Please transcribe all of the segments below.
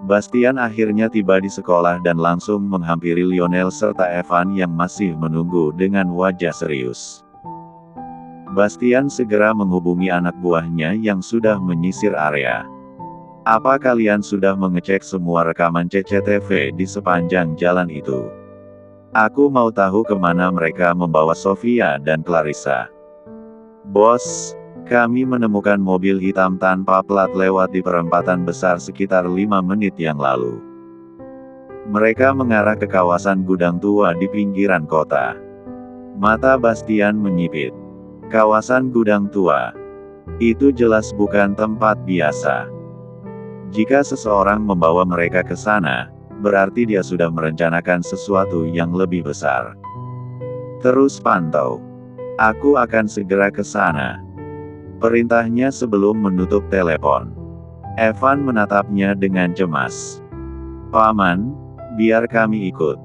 Bastian akhirnya tiba di sekolah dan langsung menghampiri Lionel serta Evan yang masih menunggu dengan wajah serius. Bastian segera menghubungi anak buahnya yang sudah menyisir area. "Apa kalian sudah mengecek semua rekaman CCTV di sepanjang jalan itu? Aku mau tahu kemana mereka membawa Sofia dan Clarissa." "Bos, kami menemukan mobil hitam tanpa plat lewat di perempatan besar sekitar 5 menit yang lalu. Mereka mengarah ke kawasan gudang tua di pinggiran kota." Mata Bastian menyipit. Kawasan gudang tua. Itu jelas bukan tempat biasa. Jika seseorang membawa mereka ke sana, berarti dia sudah merencanakan sesuatu yang lebih besar. "Terus pantau. Aku akan segera ke sana," perintahnya sebelum menutup telepon. Evan menatapnya dengan cemas. "Paman, biar kami ikut."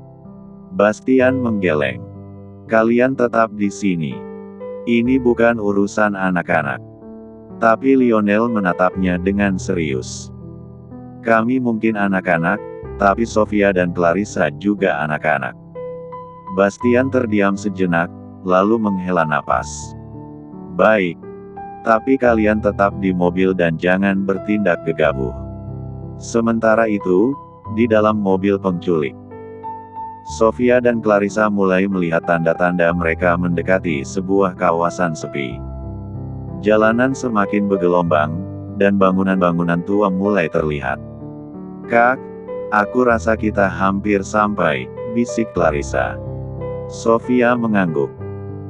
Bastian menggeleng. "Kalian tetap di sini. Ini bukan urusan anak-anak." Tapi Lionel menatapnya dengan serius. "Kami mungkin anak-anak, tapi Sofia dan Clarissa juga anak-anak." Bastian terdiam sejenak, lalu menghela napas. "Baik. Tapi kalian tetap di mobil dan jangan bertindak gegabah." Sementara itu, di dalam mobil penculik, Sofia dan Clarissa mulai melihat tanda-tanda mereka mendekati sebuah kawasan sepi. Jalanan semakin bergelombang, dan bangunan-bangunan tua mulai terlihat. "Kak, aku rasa kita hampir sampai," bisik Clarissa. Sofia mengangguk.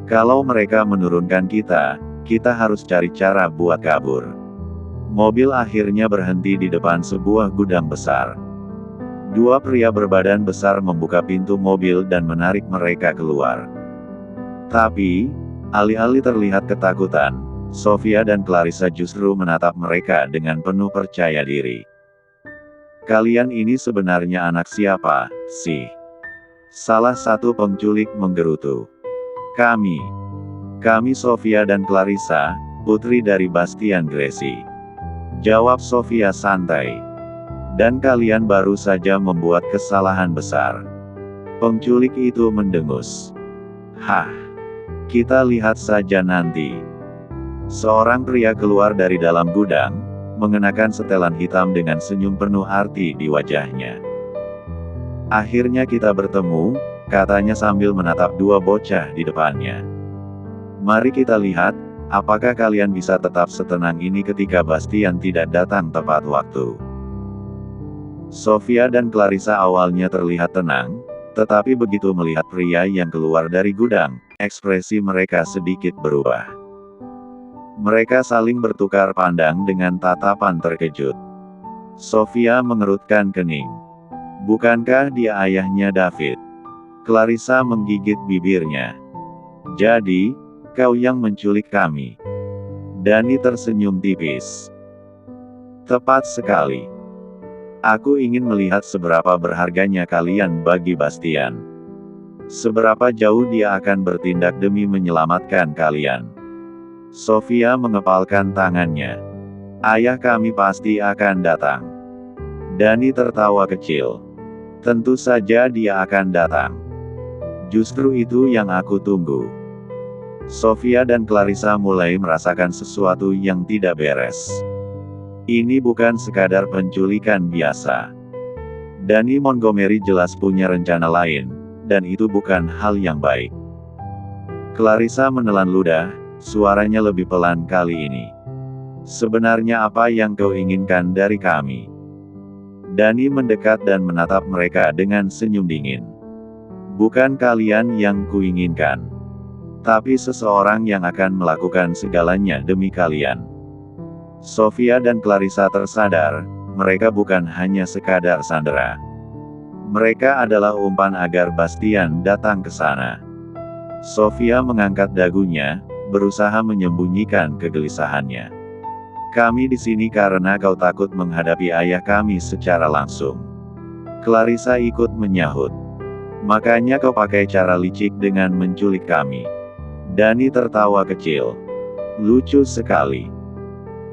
"Kalau mereka menurunkan kita, kita harus cari cara buat kabur." Mobil akhirnya berhenti di depan sebuah gudang besar. Dua pria berbadan besar membuka pintu mobil dan menarik mereka keluar. Tapi, alih-alih terlihat ketakutan, Sofia dan Clarissa justru menatap mereka dengan penuh percaya diri. "Kalian ini sebenarnya anak siapa, sih?" Salah satu penculik menggerutu. Kami Sofia dan Clarissa, putri dari Bastian Greci," jawab Sofia santai. "Dan kalian baru saja membuat kesalahan besar." Penculik itu mendengus. "Hah? Kita lihat saja nanti." Seorang pria keluar dari dalam gudang, mengenakan setelan hitam dengan senyum penuh arti di wajahnya. "Akhirnya kita bertemu," katanya sambil menatap dua bocah di depannya. "Mari kita lihat, apakah kalian bisa tetap setenang ini ketika Bastian tidak datang tepat waktu." Sofia dan Clarissa awalnya terlihat tenang, tetapi begitu melihat pria yang keluar dari gudang, ekspresi mereka sedikit berubah. Mereka saling bertukar pandang dengan tatapan terkejut. Sofia mengerutkan kening. "Bukankah dia ayahnya David?" Clarissa menggigit bibirnya. "Jadi, kau yang menculik kami?" Dani tersenyum tipis. "Tepat sekali. Aku ingin melihat seberapa berharganya kalian bagi Bastian. Seberapa jauh dia akan bertindak demi menyelamatkan kalian." Sofia mengepalkan tangannya. "Ayah kami pasti akan datang." Dani tertawa kecil. "Tentu saja dia akan datang. Justru itu yang aku tunggu." Sofia dan Clarissa mulai merasakan sesuatu yang tidak beres. Ini bukan sekadar penculikan biasa. Danny Montgomery jelas punya rencana lain, dan itu bukan hal yang baik. Clarissa menelan ludah, suaranya lebih pelan kali ini. "Sebenarnya apa yang kau inginkan dari kami?" Danny mendekat dan menatap mereka dengan senyum dingin. "Bukan kalian yang kuinginkan, tapi seseorang yang akan melakukan segalanya demi kalian." Sofia dan Clarissa tersadar, mereka bukan hanya sekadar sandera. Mereka adalah umpan agar Bastian datang ke sana. Sofia mengangkat dagunya, berusaha menyembunyikan kegelisahannya. "Kami di sini karena kau takut menghadapi ayah kami secara langsung." Clarissa ikut menyahut. "Makanya kau pakai cara licik dengan menculik kami." Dani tertawa kecil. "Lucu sekali.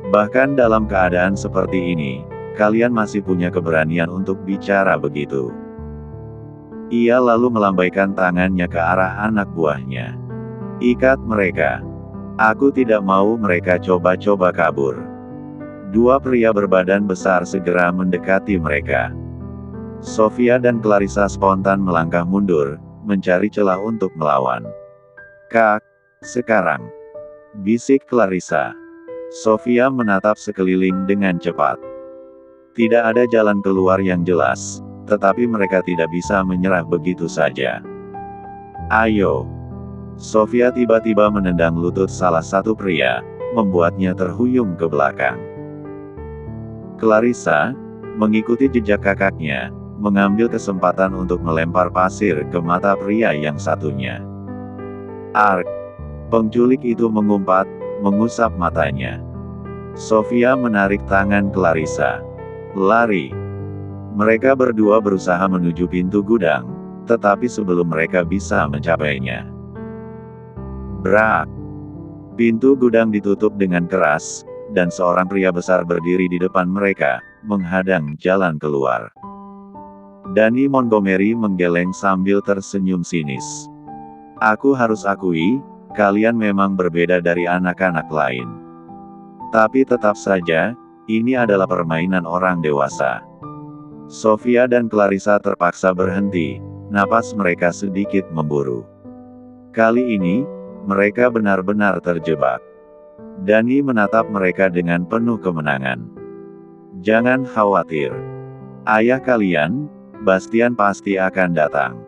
Bahkan dalam keadaan seperti ini, kalian masih punya keberanian untuk bicara begitu. Ia lalu melambaikan tangannya ke arah anak buahnya. Ikat mereka. Aku tidak mau mereka coba-coba kabur. Dua pria berbadan besar segera mendekati mereka. Sofia dan Clarissa spontan melangkah mundur, mencari celah untuk melawan. Kak, sekarang, bisik Clarissa. Sofia menatap sekeliling dengan cepat. Tidak ada jalan keluar yang jelas, tetapi mereka tidak bisa menyerah begitu saja. Ayo. Sofia tiba-tiba menendang lutut salah satu pria, membuatnya terhuyung ke belakang. Clarissa, mengikuti jejak kakaknya, mengambil kesempatan untuk melempar pasir ke mata pria yang satunya. Ark! Penculik itu mengumpat, mengusap matanya. Sofia menarik tangan Clarissa. Lari. Mereka berdua berusaha menuju pintu gudang, tetapi sebelum mereka bisa mencapainya. Brak! Pintu gudang ditutup dengan keras, dan seorang pria besar berdiri di depan mereka, menghadang jalan keluar. Danny Montgomery menggeleng sambil tersenyum sinis. Aku harus akui, kalian memang berbeda dari anak-anak lain. Tapi tetap saja, ini adalah permainan orang dewasa. Sofia dan Clarissa terpaksa berhenti, napas mereka sedikit memburu. Kali ini, mereka benar-benar terjebak. Danny menatap mereka dengan penuh kemenangan. Jangan khawatir. Ayah kalian, Bastian pasti akan datang.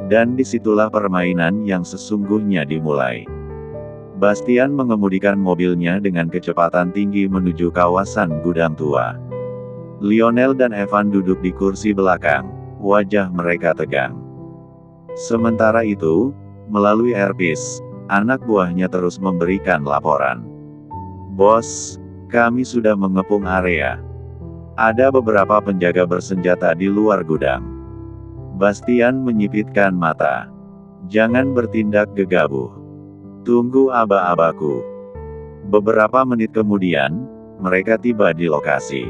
Dan disitulah permainan yang sesungguhnya dimulai. Bastian mengemudikan mobilnya dengan kecepatan tinggi menuju kawasan gudang tua. Lionel dan Evan duduk di kursi belakang, wajah mereka tegang. Sementara itu, melalui earpiece, anak buahnya terus memberikan laporan. Bos, kami sudah mengepung area. Ada beberapa penjaga bersenjata di luar gudang. Bastian menyipitkan mata. Jangan bertindak gegabah. Tunggu aba-abaku. Beberapa menit kemudian, mereka tiba di lokasi.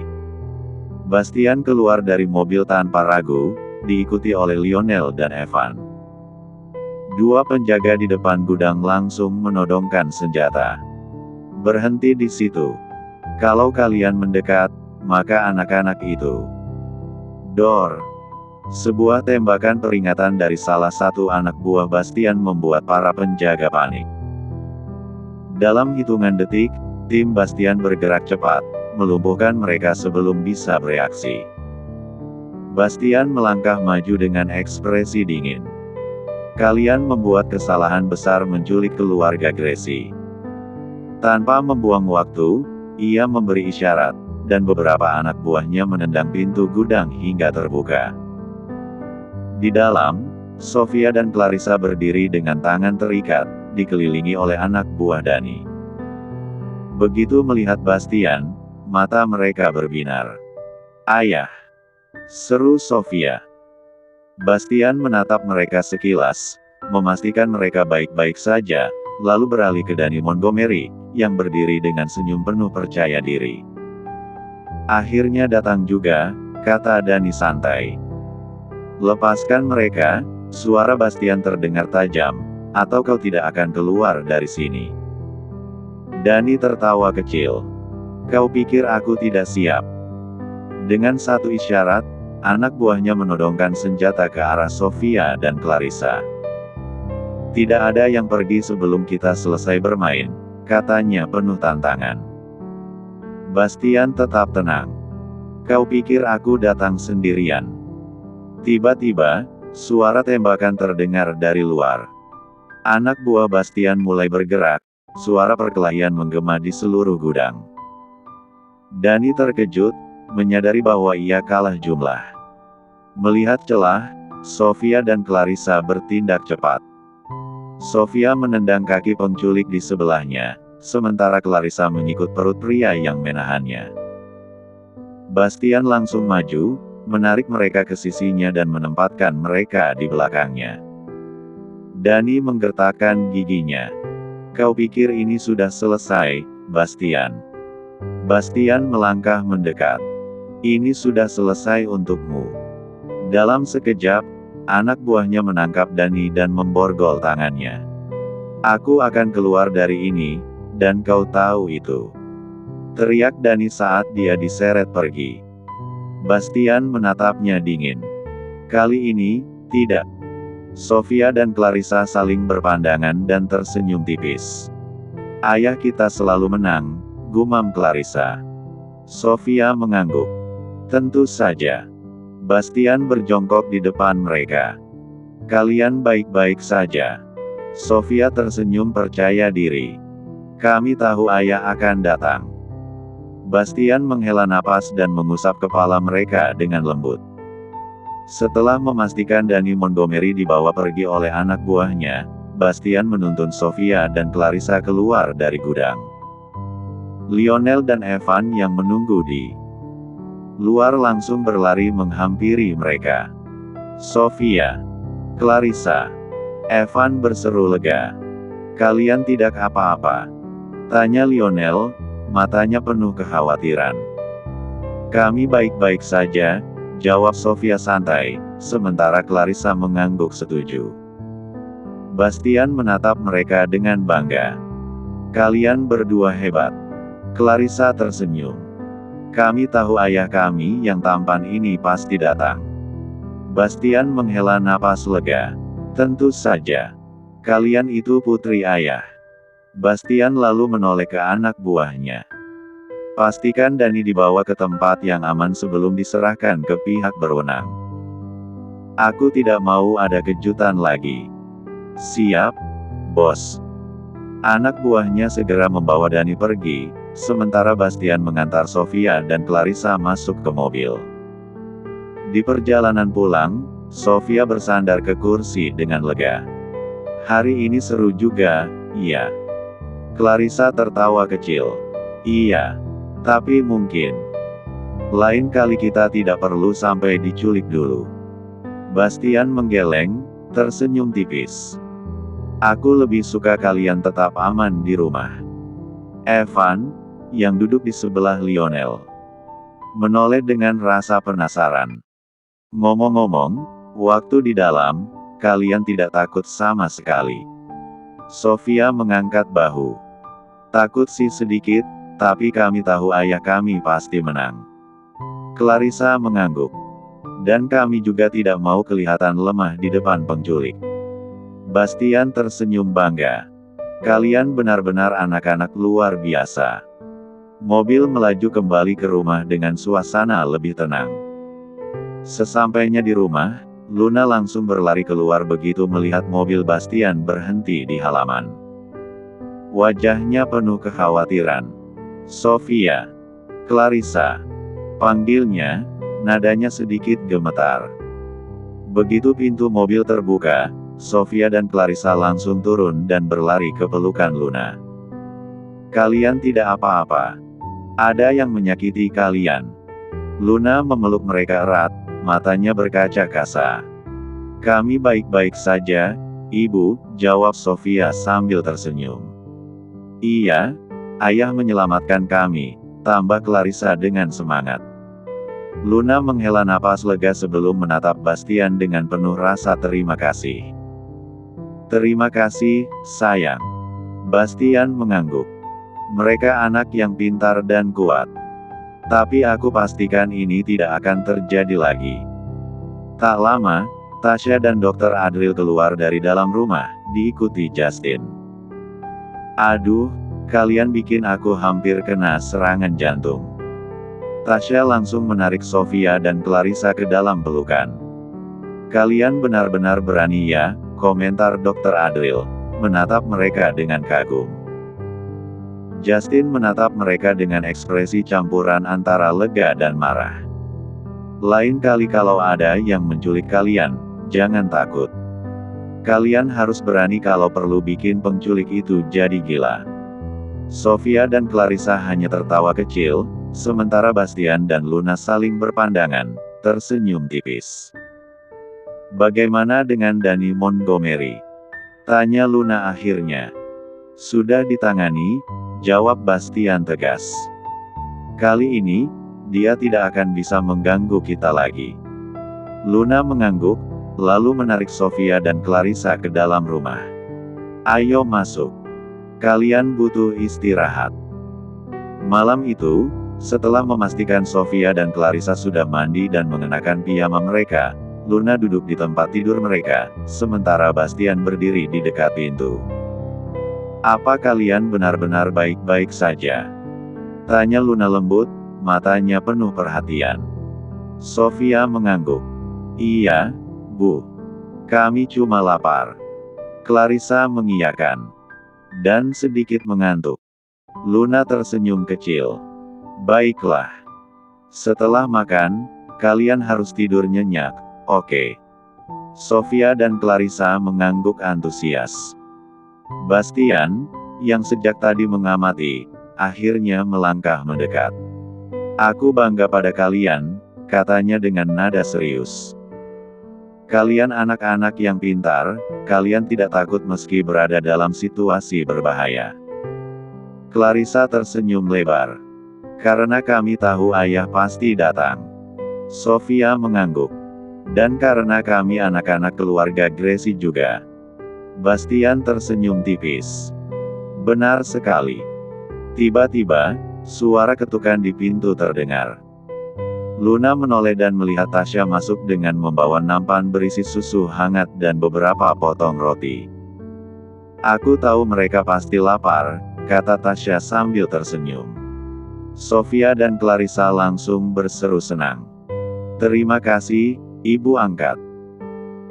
Bastian keluar dari mobil tanpa ragu, diikuti oleh Lionel dan Evan. Dua penjaga di depan gudang langsung menodongkan senjata. Berhenti di situ. Kalau kalian mendekat, maka anak-anak itu. Dor. Sebuah tembakan peringatan dari salah satu anak buah Bastian membuat para penjaga panik. Dalam hitungan detik, tim Bastian bergerak cepat, melumpuhkan mereka sebelum bisa bereaksi. Bastian melangkah maju dengan ekspresi dingin. Kalian membuat kesalahan besar menculik keluarga Gracie. Tanpa membuang waktu, ia memberi isyarat, dan beberapa anak buahnya menendang pintu gudang hingga terbuka. Di dalam, Sofia dan Clarissa berdiri dengan tangan terikat, dikelilingi oleh anak buah Danny. Begitu melihat Bastian, mata mereka berbinar. Ayah! Seru Sofia. Bastian menatap mereka sekilas, memastikan mereka baik-baik saja, lalu beralih ke Danny Montgomery, yang berdiri dengan senyum penuh percaya diri. Akhirnya datang juga, kata Danny santai. Lepaskan mereka, suara Bastian terdengar tajam, atau kau tidak akan keluar dari sini. Danny tertawa kecil. Kau pikir aku tidak siap? Dengan satu isyarat, anak buahnya menodongkan senjata ke arah Sofia dan Clarissa. Tidak ada yang pergi sebelum kita selesai bermain, katanya penuh tantangan. Bastian tetap tenang. Kau pikir aku datang sendirian? Tiba-tiba, suara tembakan terdengar dari luar. Anak buah Bastian mulai bergerak, suara perkelahian menggema di seluruh gudang. Danny terkejut, menyadari bahwa ia kalah jumlah. Melihat celah, Sofia dan Clarissa bertindak cepat. Sofia menendang kaki penculik di sebelahnya, sementara Clarissa menyikut perut pria yang menahannya. Bastian langsung maju, menarik mereka ke sisinya dan menempatkan mereka di belakangnya. Danny menggertakkan giginya. Kau pikir ini sudah selesai, Bastian? Bastian melangkah mendekat. Ini sudah selesai untukmu. Dalam sekejap, anak buahnya menangkap Dani dan memborgol tangannya. Aku akan keluar dari ini, dan kau tahu itu. Teriak Dani saat dia diseret pergi. Bastian menatapnya dingin. Kali ini, tidak. Sofia dan Clarissa saling berpandangan dan tersenyum tipis. Ayah kita selalu menang, gumam Clarissa. Sofia mengangguk. Tentu saja. Bastian berjongkok di depan mereka. Kalian baik-baik saja. Sofia tersenyum percaya diri. Kami tahu ayah akan datang. Bastian menghela napas dan mengusap kepala mereka dengan lembut. Setelah memastikan Dani Montgomery dibawa pergi oleh anak buahnya, Bastian menuntun Sofia dan Clarissa keluar dari gudang. Lionel dan Evan yang menunggu di luar langsung berlari menghampiri mereka. Sofia, Clarissa, Evan berseru lega. Kalian tidak apa-apa? Tanya Lionel, matanya penuh kekhawatiran. Kami baik-baik saja, jawab Sofia santai, sementara Clarissa mengangguk setuju. Bastian menatap mereka dengan bangga. Kalian berdua hebat. Clarissa tersenyum. Kami tahu ayah kami yang tampan ini pasti datang. Bastian menghela napas lega. Tentu saja. Kalian itu putri ayah. Bastian lalu menoleh ke anak buahnya. Pastikan Dani dibawa ke tempat yang aman sebelum diserahkan ke pihak berwenang. Aku tidak mau ada kejutan lagi. Siap, bos. Anak buahnya segera membawa Dani pergi, sementara Bastian mengantar Sofia dan Clarissa masuk ke mobil. Di perjalanan pulang, Sofia bersandar ke kursi dengan lega. Hari ini seru juga, iya. Clarissa tertawa kecil. Iya. Tapi mungkin lain kali kita tidak perlu sampai diculik dulu. Bastian menggeleng, tersenyum tipis. Aku lebih suka kalian tetap aman di rumah. Evan, yang duduk di sebelah Lionel, menoleh dengan rasa penasaran. Ngomong-ngomong, waktu di dalam, kalian tidak takut sama sekali. Sofia mengangkat bahu. Takut sih sedikit, tapi kami tahu ayah kami pasti menang. Clarissa mengangguk. Dan kami juga tidak mau kelihatan lemah di depan penculik. Bastian tersenyum bangga. Kalian benar-benar anak-anak luar biasa. Mobil melaju kembali ke rumah dengan suasana lebih tenang. Sesampainya di rumah, Luna langsung berlari keluar begitu melihat mobil Bastian berhenti di halaman. Wajahnya penuh kekhawatiran. Sofia, Clarissa, panggilnya, nadanya sedikit gemetar. Begitu pintu mobil terbuka, Sofia dan Clarissa langsung turun dan berlari ke pelukan Luna. Kalian tidak apa-apa. Ada yang menyakiti kalian. Luna memeluk mereka erat, matanya berkaca-kaca. Kami baik-baik saja, Ibu, jawab Sofia sambil tersenyum. Iya, ayah menyelamatkan kami, tambah Clarissa dengan semangat. Luna menghela napas lega sebelum menatap Bastian dengan penuh rasa terima kasih. Terima kasih, sayang. Bastian mengangguk. Mereka anak yang pintar dan kuat. Tapi aku pastikan ini tidak akan terjadi lagi. Tak lama, Tasya dan Dr. Adril keluar dari dalam rumah, diikuti Justin. Aduh, kalian bikin aku hampir kena serangan jantung. Tasya langsung menarik Sofia dan Clarissa ke dalam pelukan. Kalian benar-benar berani ya, komentar Dr. Adril, menatap mereka dengan kagum. Justin menatap mereka dengan ekspresi campuran antara lega dan marah. Lain kali kalau ada yang menculik kalian, jangan takut. Kalian harus berani kalau perlu bikin penculik itu jadi gila. Sofia dan Clarissa hanya tertawa kecil, sementara Bastian dan Luna saling berpandangan, tersenyum tipis. Bagaimana dengan Dani Montgomery? Tanya Luna akhirnya. Sudah ditangani, jawab Bastian tegas. Kali ini, dia tidak akan bisa mengganggu kita lagi. Luna mengangguk, lalu menarik Sofia dan Clarissa ke dalam rumah. Ayo masuk. Kalian butuh istirahat. Malam itu, setelah memastikan Sofia dan Clarissa sudah mandi dan mengenakan piyama mereka, Luna duduk di tempat tidur mereka, sementara Bastian berdiri di dekat pintu. Apa kalian benar-benar baik-baik saja? Tanya Luna lembut, matanya penuh perhatian. Sofia mengangguk. Iya, Bu. Kami cuma lapar. Clarissa mengiyakan. Dan sedikit mengantuk. Luna tersenyum kecil. Baiklah. Setelah makan, kalian harus tidur nyenyak, oke? Sofia dan Clarissa mengangguk antusias. Bastian, yang sejak tadi mengamati, akhirnya melangkah mendekat. Aku bangga pada kalian, katanya dengan nada serius. Kalian anak-anak yang pintar, kalian tidak takut meski berada dalam situasi berbahaya. Clarissa tersenyum lebar. Karena kami tahu ayah pasti datang. Sofia mengangguk. Dan karena kami anak-anak keluarga Gracie juga. Bastian tersenyum tipis. Benar sekali. Tiba-tiba, suara ketukan di pintu terdengar. Luna menoleh dan melihat Tasya masuk dengan membawa nampan berisi susu hangat dan beberapa potong roti. Aku tahu mereka pasti lapar, kata Tasya sambil tersenyum. Sofia dan Clarissa langsung berseru senang. Terima kasih, Ibu angkat.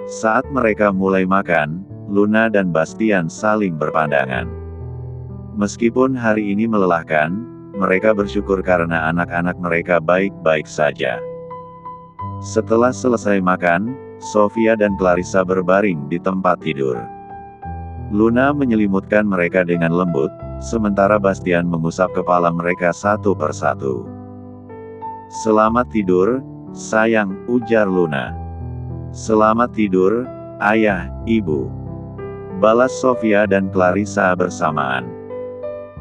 Saat mereka mulai makan, Luna dan Bastian saling berpandangan. Meskipun hari ini melelahkan, mereka bersyukur karena anak-anak mereka baik-baik saja. Setelah selesai makan, Sofia dan Clarissa berbaring di tempat tidur. Luna menyelimutkan mereka dengan lembut, sementara Bastian mengusap kepala mereka satu persatu. Selamat tidur, sayang, ujar Luna. Selamat tidur, ayah, ibu. Balas Sofia dan Clarissa bersamaan.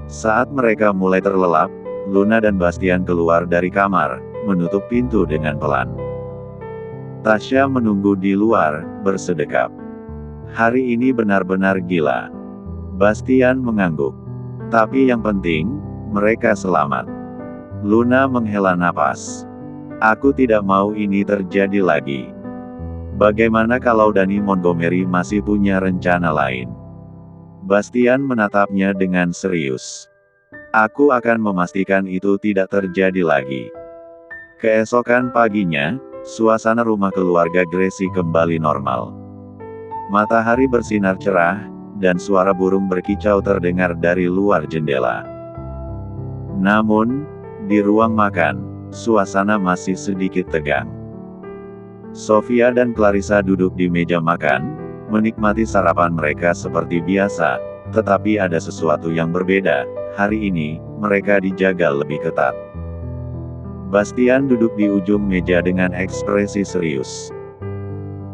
Saat mereka mulai terlelap, Luna dan Bastian keluar dari kamar, menutup pintu dengan pelan. Tasya menunggu di luar, bersedekap. Hari ini benar-benar gila. Bastian mengangguk. Tapi yang penting, mereka selamat. Luna menghela napas. Aku tidak mau ini terjadi lagi. Bagaimana kalau Danny Montgomery masih punya rencana lain? Bastian menatapnya dengan serius. Aku akan memastikan itu tidak terjadi lagi. Keesokan paginya, suasana rumah keluarga Gracie kembali normal. Matahari bersinar cerah, dan suara burung berkicau terdengar dari luar jendela. Namun, di ruang makan, suasana masih sedikit tegang. Sofia dan Clarissa duduk di meja makan, menikmati sarapan mereka seperti biasa, tetapi ada sesuatu yang berbeda. Hari ini, mereka dijaga lebih ketat. Bastian duduk di ujung meja dengan ekspresi serius.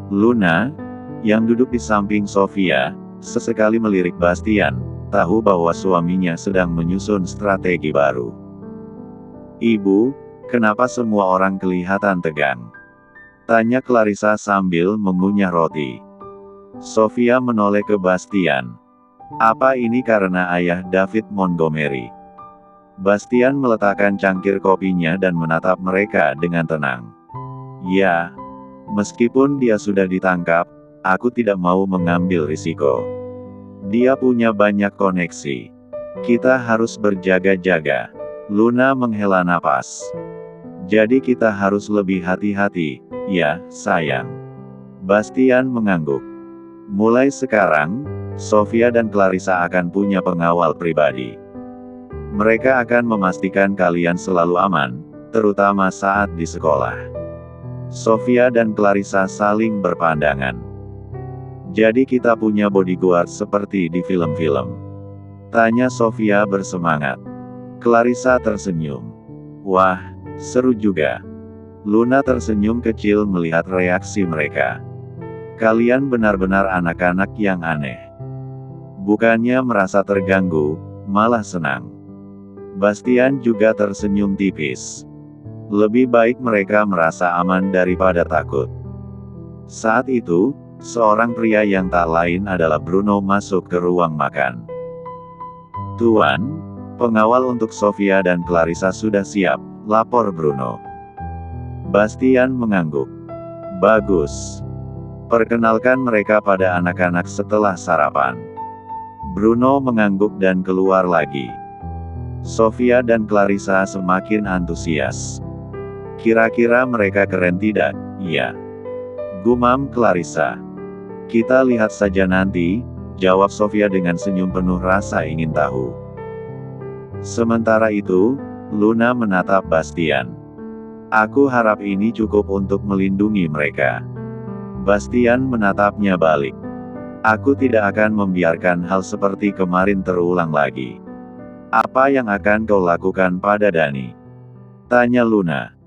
Luna, yang duduk di samping Sofia, sesekali melirik Bastian, tahu bahwa suaminya sedang menyusun strategi baru. Ibu, kenapa semua orang kelihatan tegang? Tanya Clarissa sambil mengunyah roti. Sofia menoleh ke Bastian. Apa ini karena ayah David Montgomery? Bastian meletakkan cangkir kopinya dan menatap mereka dengan tenang. Ya, meskipun dia sudah ditangkap, aku tidak mau mengambil risiko. Dia punya banyak koneksi. Kita harus berjaga-jaga. Luna menghela napas. Jadi kita harus lebih hati-hati, ya, sayang. Bastian mengangguk. Mulai sekarang, Sofia dan Clarissa akan punya pengawal pribadi. Mereka akan memastikan kalian selalu aman, terutama saat di sekolah. Sofia dan Clarissa saling berpandangan. Jadi kita punya bodyguard seperti di film-film? Tanya Sofia bersemangat. Clarissa tersenyum. Wah, seru juga. Luna tersenyum kecil melihat reaksi mereka. Kalian benar-benar anak-anak yang aneh. Bukannya merasa terganggu, malah senang. Bastian juga tersenyum tipis. Lebih baik mereka merasa aman daripada takut. Saat itu, seorang pria yang tak lain adalah Bruno masuk ke ruang makan. "Tuan, pengawal untuk Sofia dan Clarissa sudah siap," lapor Bruno. Bastian mengangguk. "Bagus. Perkenalkan mereka pada anak-anak setelah sarapan." Bruno mengangguk dan keluar lagi. Sofia dan Clarissa semakin antusias. "Kira-kira mereka keren tidak?" "Iya," gumam Clarissa. "Kita lihat saja nanti," jawab Sofia dengan senyum penuh rasa ingin tahu. Sementara itu, Luna menatap Bastian. "Aku harap ini cukup untuk melindungi mereka." Bastian menatapnya balik. "Aku tidak akan membiarkan hal seperti kemarin terulang lagi." "Apa yang akan kau lakukan pada Dani?" tanya Luna.